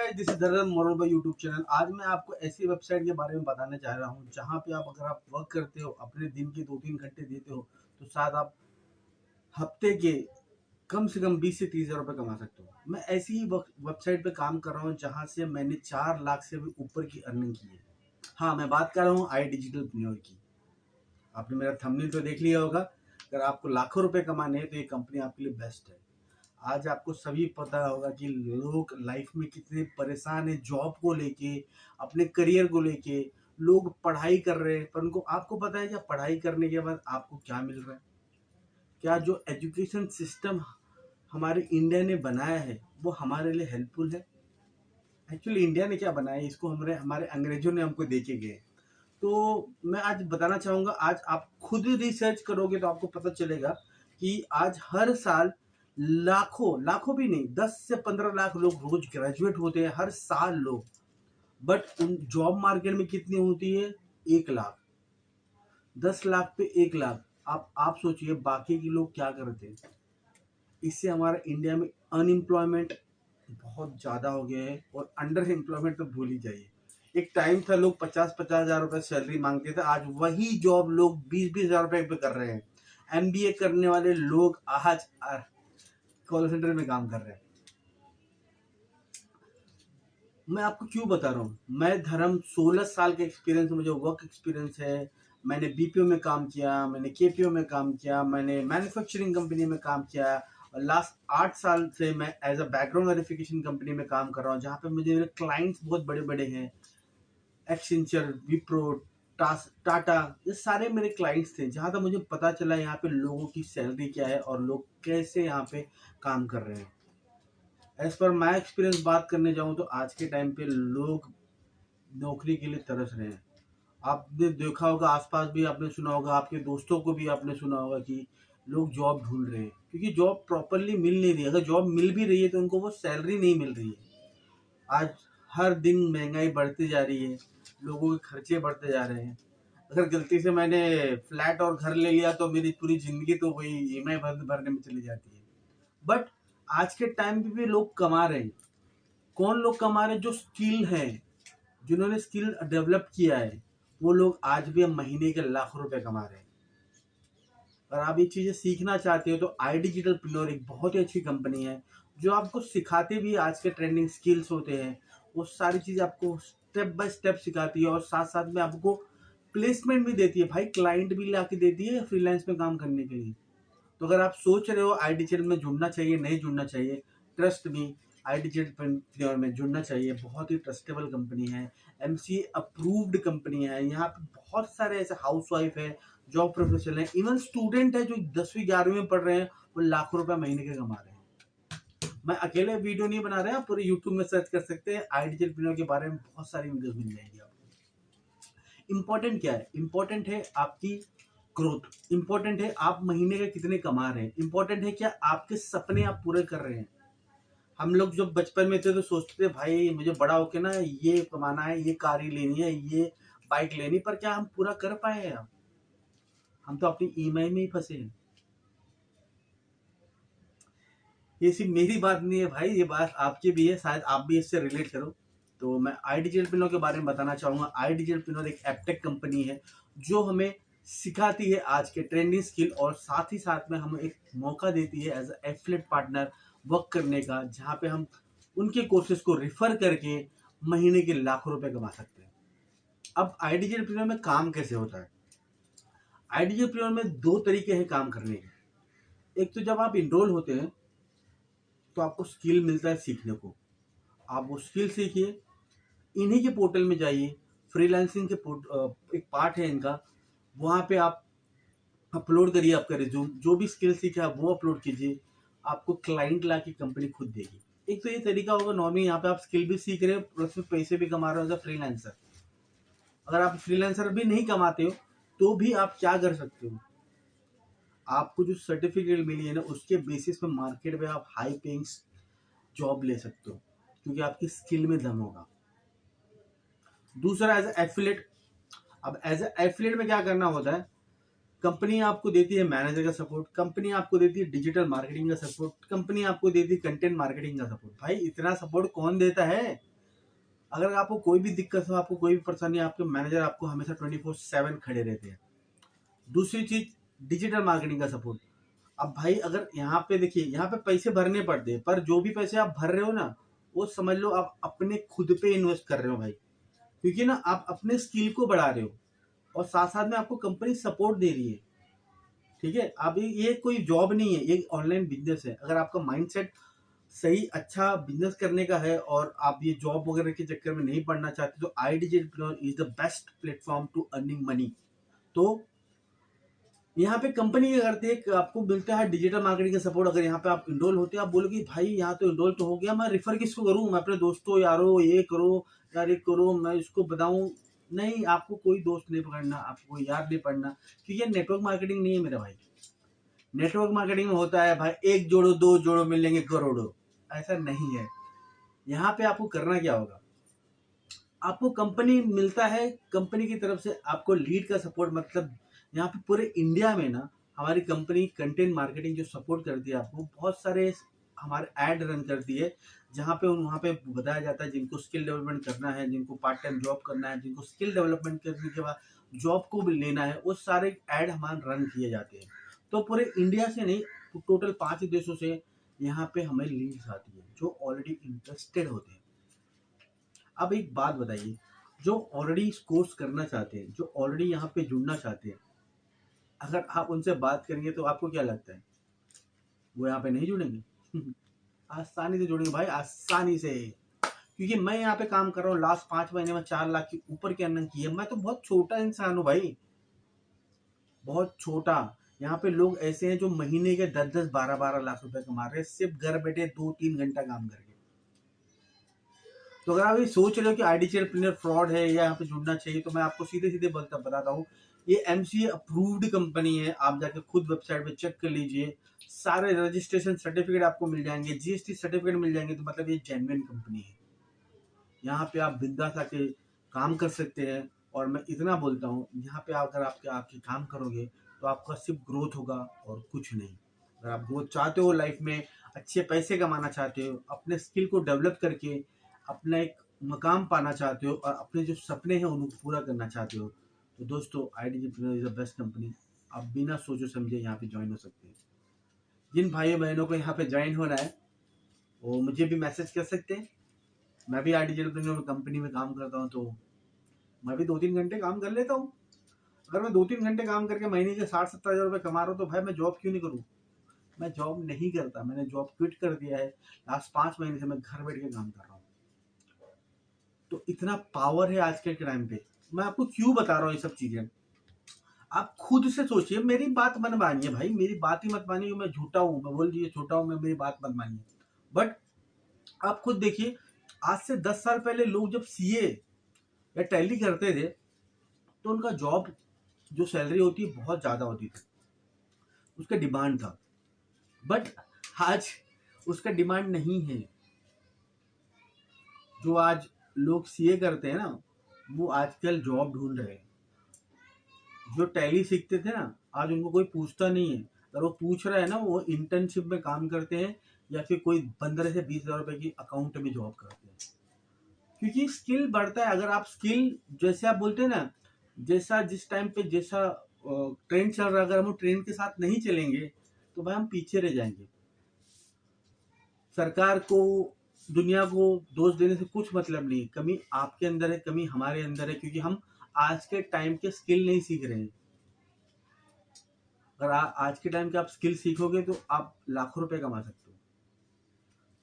Guys, this is धर्म moral YouTube channel. आज मैं आपको ऐसी वेबसाइट के बारे में बताने चाह रहा हूँ जहाँ पे आप अगर आप वर्क करते हो, अपने दिन के 2-3 घंटे देते हो, तो शायद आप हफ्ते के कम से कम 20 से 30 हज़ार रुपये कमा सकते हो। मैं ऐसी ही वेबसाइट पे काम कर रहा हूँ जहाँ से मैंने 4 लाख से भी ऊपर की अर्निंग की है। हाँ, मैं बात कर रहा हूँ आई डिजिटलप्रेन्योर की। आपने मेरा थंबनेल तो देख लिया होगा। अगर आपको लाखों रुपए कमाने हैं तो ये कंपनी आपके लिए बेस्ट है। आज आपको सभी पता होगा कि लोग लाइफ में कितने परेशान हैं जॉब को लेके, अपने करियर को लेके। लोग पढ़ाई कर रहे हैं, पर उनको आपको पता है क्या पढ़ाई करने के बाद आपको क्या मिल रहा है? क्या जो एजुकेशन सिस्टम हमारे इंडिया ने बनाया है वो हमारे लिए हेल्पफुल है? एक्चुअली इंडिया ने क्या बनाया है, इसको हमारे हमारे अंग्रेजों ने हमको दे के गए। तो मैं आज बताना चाहूँगा, आज आप खुद रिसर्च करोगे तो आपको पता चलेगा कि आज हर साल लाखों लाखों भी नहीं, 10 से 15 लाख लोग रोज ग्रेजुएट होते हैं हर साल लोग। बट उन जॉब मार्केट में कितनी होती है? 1 लाख। 10 लाख पे 1 लाख। आप सोचिए बाकी के लोग क्या करते हैं। इससे हमारा इंडिया में अनएम्प्लॉयमेंट बहुत ज़्यादा हो गया है और अंडर एम्प्लॉयमेंट तो भूल ही जाइए। एक टाइम था लोग 50-50 हज़ार रुपये सैलरी मांगते थे, आज वही जॉब लोग 20-20 हज़ार रुपये पे कर रहे हैं। एमबीए करने वाले लोग आज कॉल सेंटर में काम कर रहे हैं। मैं आपको क्यों बता रहा हूँ, मैं धर्म 16 साल का एक्सपीरियंस, मुझे वर्क एक्सपीरियंस है। मैंने बीपीओ में काम किया, मैंने केपीओ में काम किया, मैंने मैन्युफैक्चरिंग कंपनी में काम किया और लास्ट 8 साल से मैं as a background verification company में काम कर रहा हूँ, जहाँ पे मुझे मेरे क्लाइंट्स बहुत बड़े बड़े हैं। एक्सेंचर, विप्रो, टाटा, ये सारे मेरे क्लाइंट्स थे। जहाँ तक मुझे पता चला यहाँ पे लोगों की सैलरी क्या है और लोग कैसे यहाँ पे काम कर रहे हैं। एज पर माई एक्सपीरियंस बात करने जाऊँ तो आज के टाइम पे लोग नौकरी के लिए तरस रहे हैं। आपने देखा होगा, आसपास भी आपने सुना होगा, आपके दोस्तों को भी आपने सुना होगा कि लोग जॉब ढूंढ रहे हैं क्योंकि जॉब प्रॉपरली मिल नहीं रही है। अगर जॉब मिल भी रही है तो उनको वो सैलरी नहीं मिल रही है। आज हर दिन महंगाई बढ़ती जा रही है, लोगों के खर्चे बढ़ते जा रहे हैं। अगर गलती से मैंने फ्लैट और घर ले लिया तो मेरी पूरी जिंदगी तो वही ईएमआई भरने में चली जाती है। बट आज के टाइम पे भी लोग कमा रहे हैं। कौन लोग कमा रहे हैं? जो स्किल है, जिन्होंने स्किल डेवलप किया है, वो लोग आज भी हम महीने के लाखों रुपए कमा रहे हैं। और आप ये चीज़ें सीखना चाहते हो तो आई डिजिटलप्रेन्योर एक बहुत ही अच्छी कंपनी है जो आपको सिखाती भी आज के ट्रेंडिंग स्किल्स होते हैं। वो सारी चीज़ आपको स्टेप बाय स्टेप सिखाती है और साथ साथ में आपको प्लेसमेंट भी देती है। भाई क्लाइंट भी ला के देती है फ्रीलांस में काम करने के लिए। तो अगर आप सोच रहे हो आई डिजिटल में जुड़ना चाहिए नहीं जुड़ना चाहिए, ट्रस्ट मी, आई डिजिटल में जुड़ना चाहिए। बहुत ही ट्रस्टेबल कंपनी है, एमसीए अप्रूव्ड कंपनी है। यहाँ पे बहुत सारे ऐसे हाउस वाइफ है, जॉब प्रोफेशनल है, इवन स्टूडेंट है जो 10वीं 11वीं में पढ़ रहे हैं, वो लाखों रुपए महीने के कमा रहे हैं। मैं अकेले वीडियो नहीं बना रहा है, आप पूरे यूट्यूब में सर्च कर सकते हैं, आई डिजिटल के बारे में बहुत सारी वीडियो मिल जाएंगी आपको। इंपॉर्टेंट क्या है? इंपॉर्टेंट है आपकी ग्रोथ, इंपॉर्टेंट है आप महीने का कितने कमा रहे हैं, इंपॉर्टेंट है क्या आपके सपने आप पूरे कर रहे हैं। हम लोग जब बचपन में थे तो सोचते थे भाई मुझे बड़ा होके ना ये कमाना है, ये कार ही लेनी है, ये बाइक लेनी, पर क्या हम पूरा कर पाए हैं? हम तो अपनी ईएमआई में ही फंसे हैं। ये सिर्फ मेरी बात नहीं है भाई, ये बात आपकी भी है, शायद आप भी इससे रिलेट करो। तो मैं आई डिजिटलप्रेन्योर के बारे में बताना चाहूँगा। आई डिजिटलप्रेन्योर एक एपटेक कंपनी है जो हमें सिखाती है आज के ट्रेंडिंग स्किल और साथ ही साथ में हमें एक मौका देती है एज एफिलिएट पार्टनर वर्क करने का, जहाँ पे हम उनके कोर्सेज को रिफर करके महीने के लाखों रुपए कमा सकते हैं। अब आई डिजिटलप्रेन्योर में काम कैसे होता है? आई डिजिटलप्रेन्योर में 2 तरीके हैं काम करने के। एक तो जब आप इनरोल होते हैं तो आपको स्किल मिलता है सीखने को, आप वो स्किल सीखिए। इन्हीं के पोर्टल में जाइए, फ्रीलांसिंग के एक पार्ट है इनका, वहाँ पे आप अपलोड करिए आपका रिज्यूम, जो भी स्किल सीखा है वो अपलोड कीजिए, आपको क्लाइंट ला के कंपनी खुद देगी। एक तो ये तरीका होगा नॉर्मली, यहाँ पे आप स्किल भी सीख रहे हो प्लस में पैसे भी कमा रहे हो एज अ फ्रीलांसर। अगर आप फ्रीलांसर भी नहीं कमाते हो तो भी आप क्या कर सकते हो, आपको जो सर्टिफिकेट मिली है ना उसके बेसिस पे मार्केट में आप हाई पेइंग जॉब ले सकते हो क्योंकि आपकी स्किल में दम होगा। दूसरा एज एफिलिएट। अब एज एफिलिएट में क्या करना होता है, कंपनी आपको देती है मैनेजर का सपोर्ट, कंपनी आपको देती है डिजिटल मार्केटिंग का सपोर्ट, कंपनी आपको देती है कंटेंट मार्केटिंग का सपोर्ट। भाई इतना सपोर्ट कौन देता है? अगर आपको कोई भी दिक्कत हो, आपको कोई भी परेशानी, आपके मैनेजर आपको हमेशा 24/7 खड़े रहते हैं। दूसरी चीज, डिजिटल मार्केटिंग का सपोर्ट। अब भाई अगर यहाँ पे देखिए, यहाँ पे पैसे भरने पड़ते हैं, पर जो भी पैसे आप भर रहे हो ना, वो समझ लो आप अपने खुद पे इन्वेस्ट कर रहे हो भाई, क्योंकि ना आप अपने स्किल को बढ़ा रहे हो और साथ साथ में आपको कंपनी सपोर्ट दे रही है। ठीक है, अब ये कोई जॉब नहीं है, ये ऑनलाइन बिजनेस है। अगर आपका माइंडसेट सही अच्छा बिजनेस करने का है और आप ये जॉब वगैरह के चक्कर में नहीं पड़ना चाहते, तो iDigitalpreneur is the best platform to earning money. तो यहाँ पे कंपनी क्या करती है कि आपको मिलता है डिजिटल मार्केटिंग का सपोर्ट। अगर यहाँ पे आप इनरोल होते हैं, आप बोलोगे भाई यहाँ तो इनरोल तो हो गया, मैं रेफर किसको करूँ, मैं अपने दोस्तों यारों ये करो यार, ये करो, मैं इसको बताऊँ। नहीं, आपको कोई दोस्त नहीं पकड़ना, आपको कोई यार नहीं पड़ना, क्योंकि ये नेटवर्क मार्केटिंग नहीं है मेरा भाई। नेटवर्क मार्केटिंग में होता है भाई, एक जोड़ो दो जोड़ो मिलेंगे करोड़ों, ऐसा नहीं है। यहाँ पे आपको करना क्या होगा, आपको कंपनी मिलता है, कंपनी की तरफ से आपको लीड का सपोर्ट। मतलब यहाँ पे पूरे इंडिया में ना हमारी कंपनी कंटेंट मार्केटिंग जो सपोर्ट करती है, आपको बहुत सारे हमारे ऐड रन करती है, जहाँ पे वहाँ पे बताया जाता है जिनको स्किल डेवलपमेंट करना है, जिनको पार्ट टाइम जॉब करना है, जिनको स्किल डेवलपमेंट करने के बाद जॉब को भी लेना है, वो सारे ऐड हमारे रन किए जाते हैं। तो पूरे इंडिया से नहीं, टोटल 5 देशों से यहाँ पे हमें लीड्स आती है जो ऑलरेडी इंटरेस्टेड होते हैं। अब एक बात बताइए, जो ऑलरेडी कोर्स करना चाहते हैं, जो ऑलरेडी यहाँ पे जुड़ना चाहते हैं, अगर आप उनसे बात करेंगे तो आपको क्या लगता है, वो यहाँ पे नहीं जुड़ेंगे? आसानी से जुड़ेंगे भाई, आसानी से। क्योंकि मैं यहाँ पे काम कर रहा हूँ, लास्ट 5 महीने में 4 लाख के ऊपर की अर्निंग की है। मैं तो बहुत छोटा इंसान हूँ भाई, बहुत छोटा। यहाँ पे लोग ऐसे हैं जो महीने के 10-10, 12-12 लाख रुपए कमा रहे हैं, सिर्फ घर बैठे 2-3 घंटा काम करके। तो अगर आप ये सोच रहे हो कि iDigitalpreneur फ्रॉड है या यहाँ पे जुड़ना चाहिए, तो मैं आपको सीधे सीधे बताता हूँ, ये MCA अप्रूव्ड कंपनी है। आप जाके खुद वेबसाइट पे चेक कर लीजिए, सारे रजिस्ट्रेशन सर्टिफिकेट आपको मिल जाएंगे, GST सर्टिफिकेट मिल जाएंगे, तो मतलब ये जेन्युइन कंपनी है। यहाँ पे आप बिंदास आके काम कर सकते हैं। और मैं इतना बोलता हूँ, यहाँ पे अगर आपके काम करोगे तो आपका सिर्फ ग्रोथ होगा और कुछ नहीं। अगर आप ग्रोथ चाहते हो लाइफ में, अच्छे पैसे कमाना चाहते हो, अपने स्किल को डेवलप करके अपना एक मकाम पाना चाहते हो और अपने जो सपने हैं उनको पूरा करना चाहते हो, तो दोस्तों iDigitalpreneur is the best company. आप बिना सोचे समझे यहाँ पे ज्वाइन हो सकते हैं। जिन भाइयों बहनों को यहाँ पे ज्वाइन होना है, वो मुझे भी मैसेज कर सकते हैं। मैं भी iDigitalpreneur कंपनी में काम करता हूँ, तो मैं भी 2-3 घंटे काम कर लेता हूँ। अगर मैं 2-3 घंटे काम करके महीने के 60-70 हज़ार रुपये कमा रहा हूँ, तो भाई मैं जॉब क्यों नहीं करूँ? मैं जॉब नहीं करता, मैंने जॉब क्विट कर दिया है। लास्ट 5 महीने से मैं घर बैठ के काम कर रहा हूँ। तो इतना पावर है आज के टाइम पे। मैं आपको क्यों बता रहा हूँ ये सब चीजें, आप खुद से सोचिए। मेरी बात मत मानिए भाई, मेरी बात ही मत मानिए, मैं झूठा हूँ, मैं बोल दीजिए छोटा हूँ मैं, मेरी बात मत मानिए। बट आप खुद देखिए, आज से 10 साल पहले लोग जब CA या टैली करते थे, तो उनका जॉब जो सैलरी होती है बहुत ज्यादा होती थी, उसका डिमांड था। बट आज उसका डिमांड नहीं है। जो आज लोग CA करते हैं ना, वो आजकल जॉब ढूंढ रहे हैं। जो टैली सीखते थे ना, आज उनको कोई पूछता नहीं है। अगर वो पूछ रहा है ना, वो इंटर्नशिप में काम करते हैं या फिर कोई 15 से 20 हज़ार रुपए की अकाउंट में जॉब करते हैं। क्योंकि स्किल बढ़ता है। अगर आप स्किल, जैसे आप बोलते हैं ना, जैसा जिस टाइम पे जैसा ट्रेंड चल रहा है, अगर हम ट्रेंड के साथ नहीं चलेंगे तो भाई हम पीछे रह जाएंगे। सरकार को, दुनिया को दोष देने से कुछ मतलब नहीं। कमी आपके अंदर है, कमी हमारे अंदर है, क्योंकि हम आज के टाइम के स्किल नहीं सीख रहे हैं। अगर आज के टाइम के आप स्किल सीखोगे तो आप लाखों रुपए कमा सकते हो।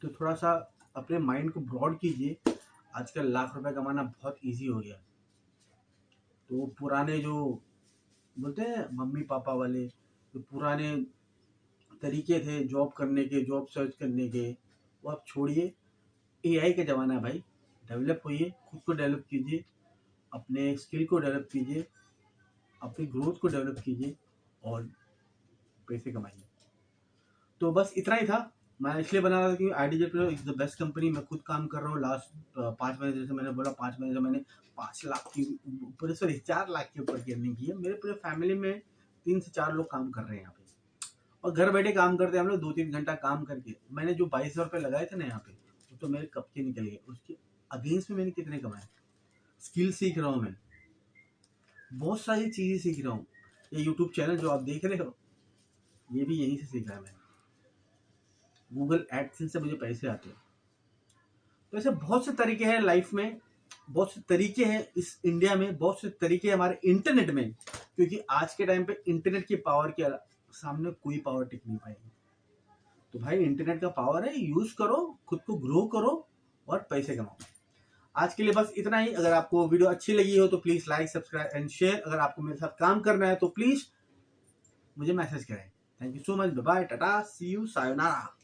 तो थोड़ा सा अपने माइंड को ब्रॉड कीजिए। आजकल लाख रुपए कमाना बहुत इजी हो गया। तो पुराने जो बोलते हैं मम्मी पापा वाले, जो पुराने तरीके थे जॉब करने के, जॉब सर्च करने के, वो आप छोड़िए। AI का ज़माना है भाई, डेवलप होइए, खुद को डेवलप कीजिए, अपने स्किल को डेवलप कीजिए, अपनी ग्रोथ को डेवलप कीजिए और पैसे कमाइए। तो बस इतना ही था। मैं इसलिए बना रहा था कि iDigitalpreneur is the best company. मैं खुद काम कर रहा हूँ लास्ट 5 महीने, जैसे मैंने बोला 5 महीने से मैंने 5 लाख की ऊपर, सॉरी 4 लाख के ऊपर की अर्निंग की है। मेरे पूरे फैमिली में 3 से 4 लोग काम कर रहे हैं यहाँ पे, और घर बैठे काम करते हैं हम लोग। 2-3 घंटा काम करके मैंने जो 22,000 रुपये लगाए थे ना यहाँ पे, वो तो मेरे कब के निकल गए। उसके अगेंस्ट में मैंने कितने कमाए। स्किल सीख रहा हूँ मैं, बहुत सारी चीज़ें सीख रहा हूँ। ये यूट्यूब चैनल जो आप देख रहे हो, ये भी यहीं से सीखा है मैंने। गूगल एडसेंस से मुझे पैसे आते हैं। तो ऐसे बहुत से तरीके हैं लाइफ में, बहुत से तरीके हैं इस इंडिया में, बहुत से तरीके हमारे इंटरनेट में, क्योंकि आज के टाइम पे इंटरनेट की पावर के सामने कोई पावर टिक नहीं पाएगी। तो भाई इंटरनेट का पावर है, यूज करो, खुद को ग्रो करो और पैसे कमाओ। आज के लिए बस इतना ही। अगर आपको वीडियो अच्छी लगी हो तो please like, subscribe and share. अगर आपको मेरे साथ काम करना है तो प्लीज मुझे मैसेज करें। Thank you so much, bye bye, tata, see you, sayonara.